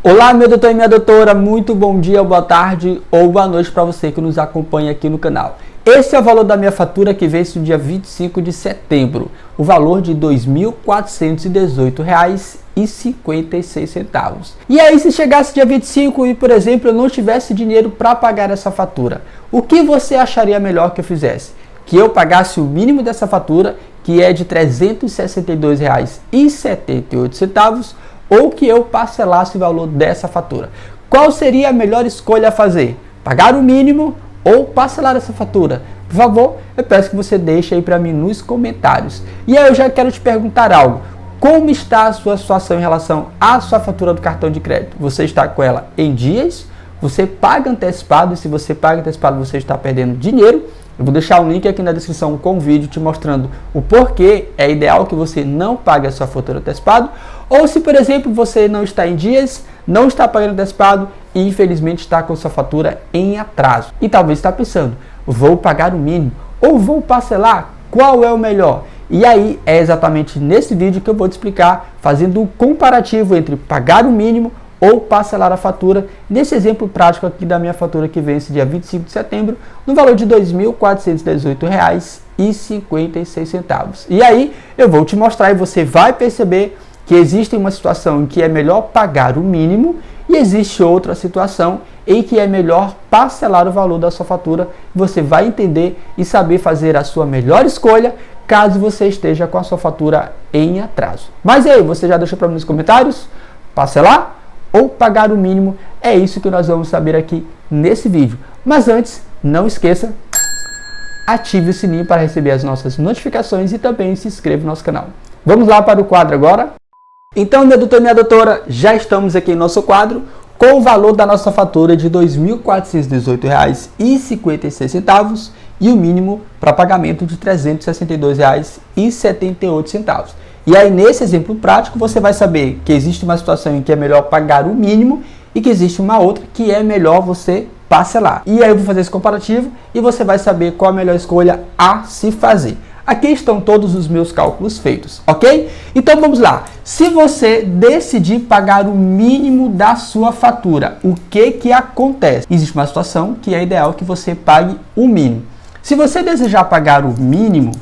Olá, meu doutor e minha doutora, muito bom dia, boa tarde ou boa noite para você que nos acompanha aqui no canal. Esse é o valor da minha fatura que vence no dia 25 de setembro, o valor de R$ 2.418,56. E aí, se chegasse dia 25 e, por exemplo, eu não tivesse dinheiro para pagar essa fatura, o que você acharia melhor que eu fizesse? Que eu pagasse o mínimo dessa fatura, que é de R$ 362,78, ou que eu parcelasse o valor dessa fatura? Qual seria a melhor escolha a fazer? Pagar o mínimo ou parcelar essa fatura? Por favor, eu peço que você deixe aí para mim nos comentários. E aí eu já quero te perguntar algo. Como está a sua situação em relação à sua fatura do cartão de crédito? Você está com ela em dias? Você paga antecipado? E se você paga antecipado, você está perdendo dinheiro? Eu vou deixar um link aqui na descrição com o vídeo te mostrando o porquê é ideal que você não pague a sua fatura antecipado. Ou se, por exemplo, você não está em dias, não está pagando antecipado e infelizmente está com sua fatura em atraso. E talvez está pensando, vou pagar o mínimo ou vou parcelar, qual é o melhor? E aí é exatamente nesse vídeo que eu vou te explicar, fazendo um comparativo entre pagar o mínimo ou parcelar a fatura, nesse exemplo prático aqui da minha fatura que vence dia 25 de setembro, no valor de R$ 2.418,56. E aí eu vou te mostrar e você vai perceber que existe uma situação em que é melhor pagar o mínimo e existe outra situação em que é melhor parcelar o valor da sua fatura. Você vai entender e saber fazer a sua melhor escolha caso você esteja com a sua fatura em atraso. Mas e aí, você já deixou para mim nos comentários? Parcelar ou pagar o mínimo? É isso que nós vamos saber aqui nesse vídeo. Mas antes, não esqueça, ative o sininho para receber as nossas notificações e também se inscreva no nosso canal. Vamos lá para o quadro agora? Então, meu doutor e minha doutora, já estamos aqui em nosso quadro com o valor da nossa fatura de R$ 2.418,56 e o mínimo para pagamento de R$ 362,78. E aí, nesse exemplo prático, você vai saber que existe uma situação em que é melhor pagar o mínimo e que existe uma outra que é melhor você parcelar. E aí eu vou fazer esse comparativo e você vai saber qual a melhor escolha a se fazer. Aqui estão todos os meus cálculos feitos, ok? Então vamos lá. Se você decidir pagar o mínimo da sua fatura, o que acontece? Existe uma situação que é ideal que você pague o mínimo. Se você desejar pagar o mínimo,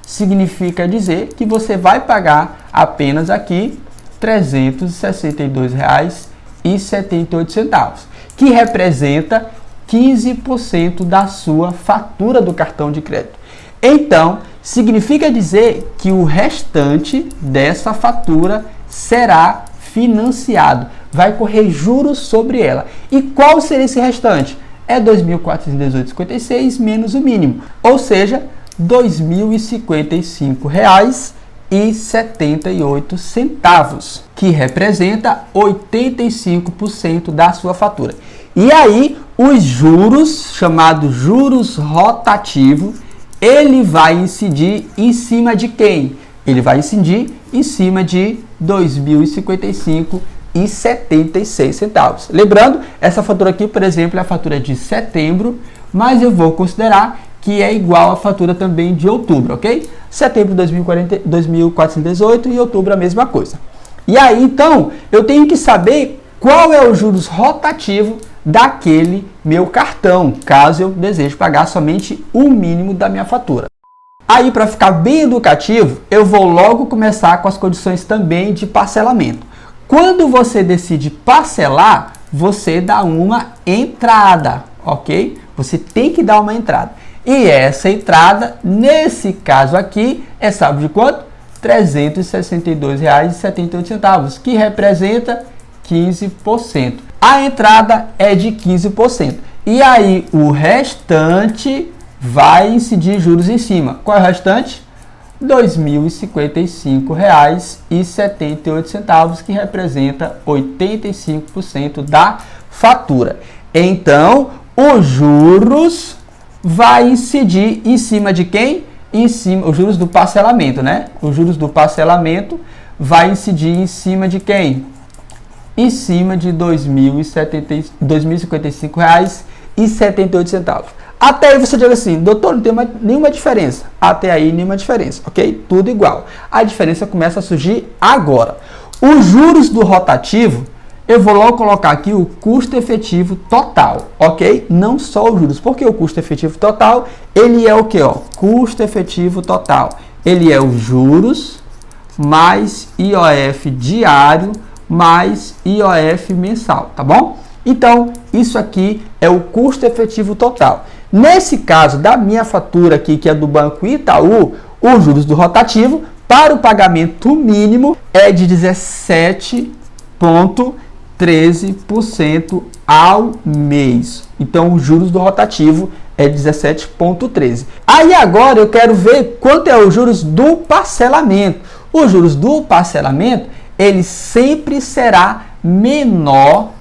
significa dizer que você vai pagar apenas aqui R$ 362,78, que representa 15% da sua fatura do cartão de crédito. Então, significa dizer que o restante dessa fatura será financiado, vai correr juros sobre ela. E qual seria esse restante? É R$ 2.418,56 menos o mínimo, ou seja, R$ 2.055,78, que representa 85% da sua fatura. E aí, os juros, chamados juros rotativos, ele vai incidir em cima de quem? Ele vai incidir em cima de R$ 2.055,76. Lembrando, essa fatura aqui, por exemplo, é a fatura de setembro, mas eu vou considerar que é igual à fatura também de outubro, ok? Setembro 2.418 e outubro a mesma coisa. E aí, então, eu tenho que saber qual é o juros rotativo daquele meu cartão, caso eu deseje pagar somente o mínimo da minha fatura. Aí, para ficar bem educativo, eu vou logo começar com as condições também de parcelamento. Quando você decide parcelar, você dá uma entrada, ok? Você tem que dar uma entrada. E essa entrada, nesse caso aqui, é sabe de quanto? R$ 362,78, que representa 15%. A entrada é de 15%. E aí, o restante vai incidir juros em cima. Qual é o restante? R$ 2.055,78, que representa 85% da fatura. Então, os juros vai incidir em cima de quem? Em cima, os juros do parcelamento, né? Os juros do parcelamento vai incidir em cima de quem? Em cima de R$ 2.055,78. Até aí você diz assim, doutor, não tem nenhuma diferença. Até aí nenhuma diferença, ok? Tudo igual. A diferença começa a surgir agora. Os juros do rotativo eu vou logo colocar aqui o custo efetivo total, ok? Não só os juros, porque o custo efetivo total, ele é o que, ó? Custo efetivo total. Ele é os juros mais IOF diário mais IOF mensal, tá bom? Então, isso aqui é o custo efetivo total. Nesse caso da minha fatura aqui, que é do Banco Itaú, os juros do rotativo para o pagamento mínimo é de 17,13% ao mês. Então, os juros do rotativo é 17,13%. Aí agora eu quero ver quanto é os juros do parcelamento. Os juros do parcelamento, ele sempre será menor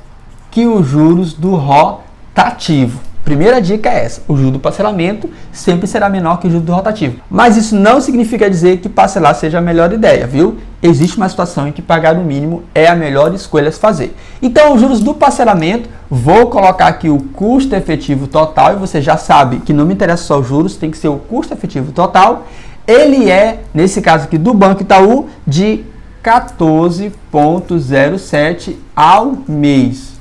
que os juros do rotativo. Primeira dica é essa, o juro do parcelamento sempre será menor que o juro do rotativo. Mas isso não significa dizer que parcelar seja a melhor ideia, viu? Existe uma situação em que pagar o mínimo é a melhor escolha a se fazer. Então, os juros do parcelamento, vou colocar aqui o custo efetivo total, e você já sabe que não me interessa só os juros, tem que ser o custo efetivo total. Ele é, nesse caso aqui do Banco Itaú, de 14,07 ao mês.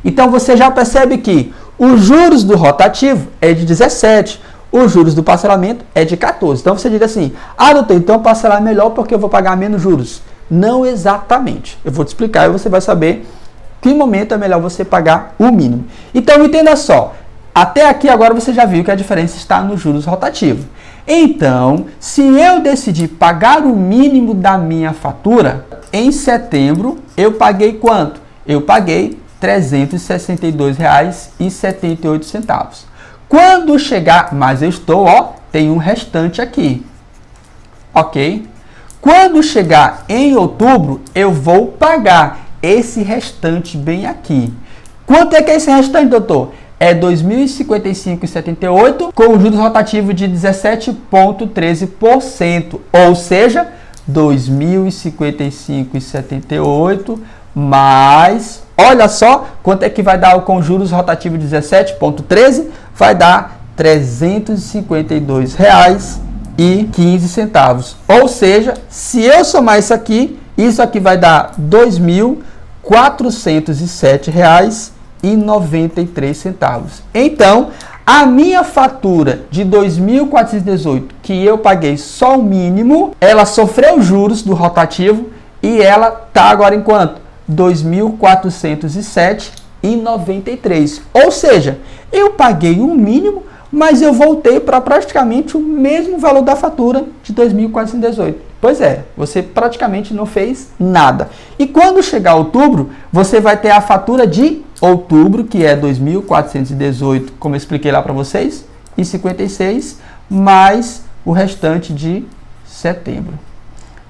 Então, você já percebe que os juros do rotativo é de 17, os juros do parcelamento é de 14. Então, você diz assim, doutor, então parcelar é melhor porque eu vou pagar menos juros. Não exatamente. Eu vou te explicar e você vai saber que momento é melhor você pagar o mínimo. Então, entenda só. Até aqui agora você já viu que a diferença está nos juros rotativos. Então, se eu decidir pagar o mínimo da minha fatura, em setembro eu paguei quanto? Eu paguei R$ 362,78. Quando chegar, mas eu estou, tem um restante aqui, ok? Quando chegar em outubro, eu vou pagar esse restante bem aqui. Quanto é que é esse restante, doutor? É R$ 2.055,78 com juros rotativos de 17,13%, ou seja, R$ 2.055,78 mais, olha só, quanto é que vai dar com juros rotativos de 17,13? Vai dar R$ 352,15. Ou seja, se eu somar isso aqui vai dar R$ 2.407,93. Então, a minha fatura de 2.418, que eu paguei só o mínimo, ela sofreu juros do rotativo e ela está agora em quanto? R$ 2.407,93. Ou seja, eu paguei um mínimo, mas eu voltei para praticamente o mesmo valor da fatura de 2.418. Pois é, você praticamente não fez nada. E quando chegar outubro, você vai ter a fatura de outubro, que é 2.418, como eu expliquei lá para vocês, e 56, mais o restante de setembro.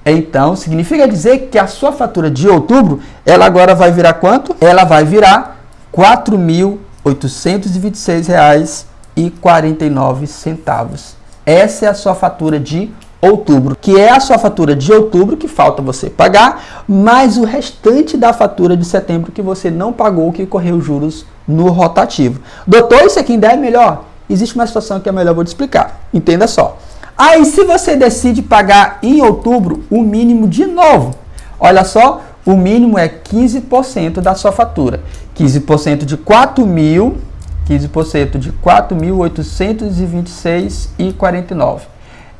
Então, significa dizer que a sua fatura de outubro, ela agora vai virar quanto? Ela vai virar R$ 4.826,49. Essa é a sua fatura de outubro, que é a sua fatura de outubro que falta você pagar, mais o restante da fatura de setembro que você não pagou, que correu juros no rotativo. Doutor, isso aqui ainda é melhor? Existe uma situação que é melhor, eu vou te explicar. Entenda só. Aí, se você decide pagar em outubro o mínimo de novo, olha só, o mínimo é 15% da sua fatura. 15% de 4.826,49.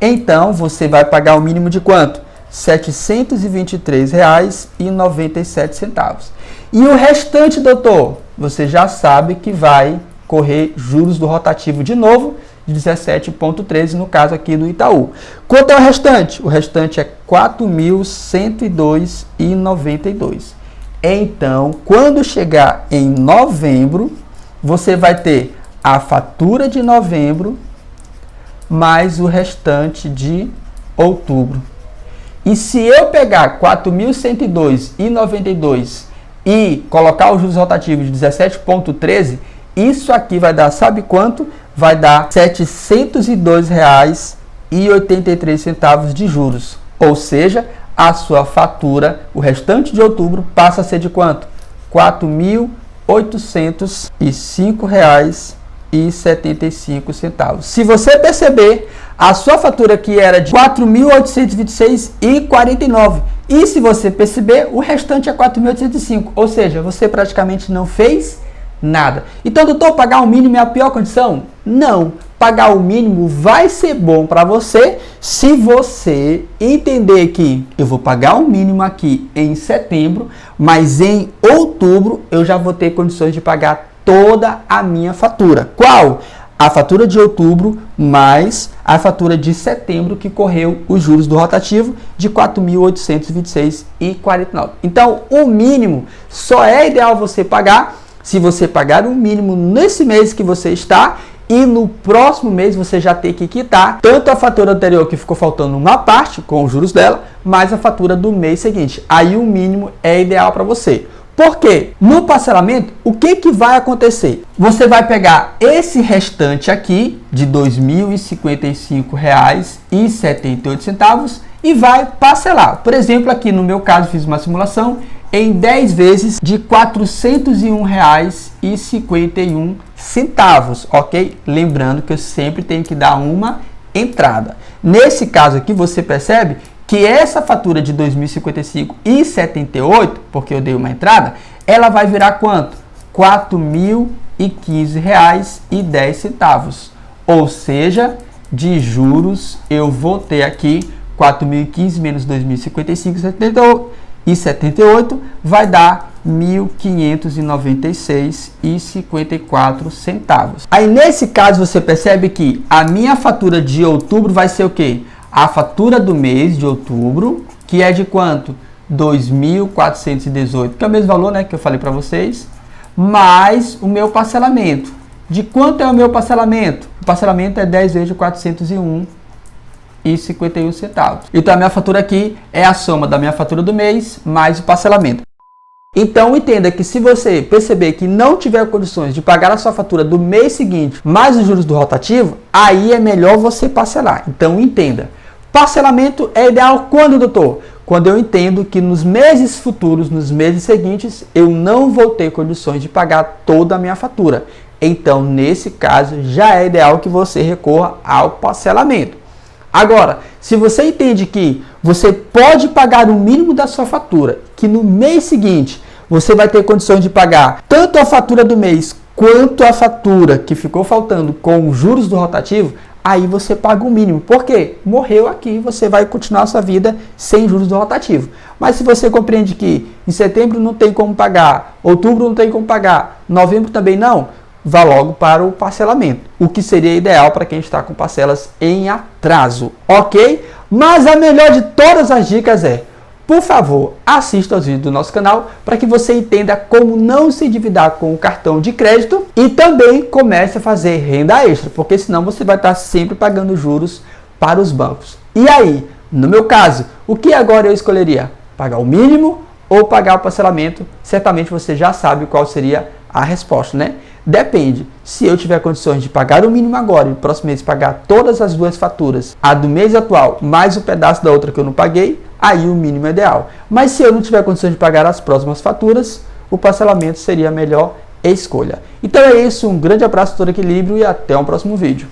Então, você vai pagar o mínimo de quanto? R$ 723,97. E o restante, doutor, você já sabe que vai correr juros do rotativo de novo, de 17,13, no caso aqui do Itaú. Quanto é o restante? O restante é R$ 4.102,92. Então, quando chegar em novembro, você vai ter a fatura de novembro mais o restante de outubro. E se eu pegar 4.102,92 e colocar os juros rotativos de 17,13, isso aqui vai dar, sabe quanto? Vai dar R$ 702,83 de juros. Ou seja, a sua fatura, o restante de outubro, passa a ser de quanto? R$ 4.805,75. Se você perceber, a sua fatura aqui era de R$ 4.826,49 E se você perceber, o restante é 4.805, ou seja, você praticamente não fez nada. Então, doutor, pagar o mínimo é a pior condição? Não. Pagar o mínimo vai ser bom para você se você entender que eu vou pagar o mínimo aqui em setembro, mas em outubro eu já vou ter condições de pagar toda a minha fatura. Qual? A fatura de outubro mais a fatura de setembro que correu os juros do rotativo de R$ 4.826,49. Então, o mínimo só é ideal você pagar se você pagar o mínimo nesse mês que você está e no próximo mês você já tem que quitar tanto a fatura anterior que ficou faltando uma parte com os juros dela, mais a fatura do mês seguinte. Aí o mínimo é ideal para você. Por quê? No parcelamento, o que vai acontecer? Você vai pegar esse restante aqui de R$ 2.055,78 e vai parcelar. Por exemplo, aqui no meu caso fiz uma simulação em 10 vezes de R$ 401,51, ok? Lembrando que eu sempre tenho que dar uma entrada. Nesse caso aqui, você percebe que essa fatura de R$ 2.055,78, porque eu dei uma entrada, ela vai virar quanto? R$ 4.015,10. Ou seja, de juros eu vou ter aqui 4.015 menos 2.055,78 vai dar R$ 1.596,54. Aí nesse caso você percebe que a minha fatura de outubro vai ser o quê? A fatura do mês de outubro, que é de quanto? 2.418, que é o mesmo valor, né, que eu falei para vocês, mais o meu parcelamento. De quanto é o meu parcelamento? O parcelamento é 10 vezes de 401,51. Então a minha fatura aqui é a soma da minha fatura do mês mais o parcelamento. Então entenda que se você perceber que não tiver condições de pagar a sua fatura do mês seguinte mais os juros do rotativo, aí é melhor você parcelar. Então entenda, parcelamento é ideal quando, doutor? Quando eu entendo que nos meses futuros, nos meses seguintes, eu não vou ter condições de pagar toda a minha fatura. Então, nesse caso, já é ideal que você recorra ao parcelamento. Agora, se você entende que você pode pagar o mínimo da sua fatura, que no mês seguinte você vai ter condições de pagar tanto a fatura do mês quanto a fatura que ficou faltando com os juros do rotativo, aí você paga o mínimo. Por quê? Morreu aqui, você vai continuar a sua vida sem juros do rotativo. Mas se você compreende que em setembro não tem como pagar, outubro não tem como pagar, novembro também não, vá logo para o parcelamento, o que seria ideal para quem está com parcelas em atraso, ok? Mas a melhor de todas as dicas é, por favor, assista aos vídeos do nosso canal para que você entenda como não se endividar com o cartão de crédito e também comece a fazer renda extra, porque senão você vai estar sempre pagando juros para os bancos. E aí, no meu caso, o que agora eu escolheria? Pagar o mínimo ou pagar o parcelamento? Certamente você já sabe qual seria a resposta, né? Depende. Se eu tiver condições de pagar o mínimo agora e no próximo mês pagar todas as duas faturas, a do mês atual mais o pedaço da outra que eu não paguei, aí o mínimo é ideal. Mas se eu não tiver condições de pagar as próximas faturas, o parcelamento seria a melhor escolha. Então é isso, um grande abraço, todo equilíbrio e até o próximo vídeo.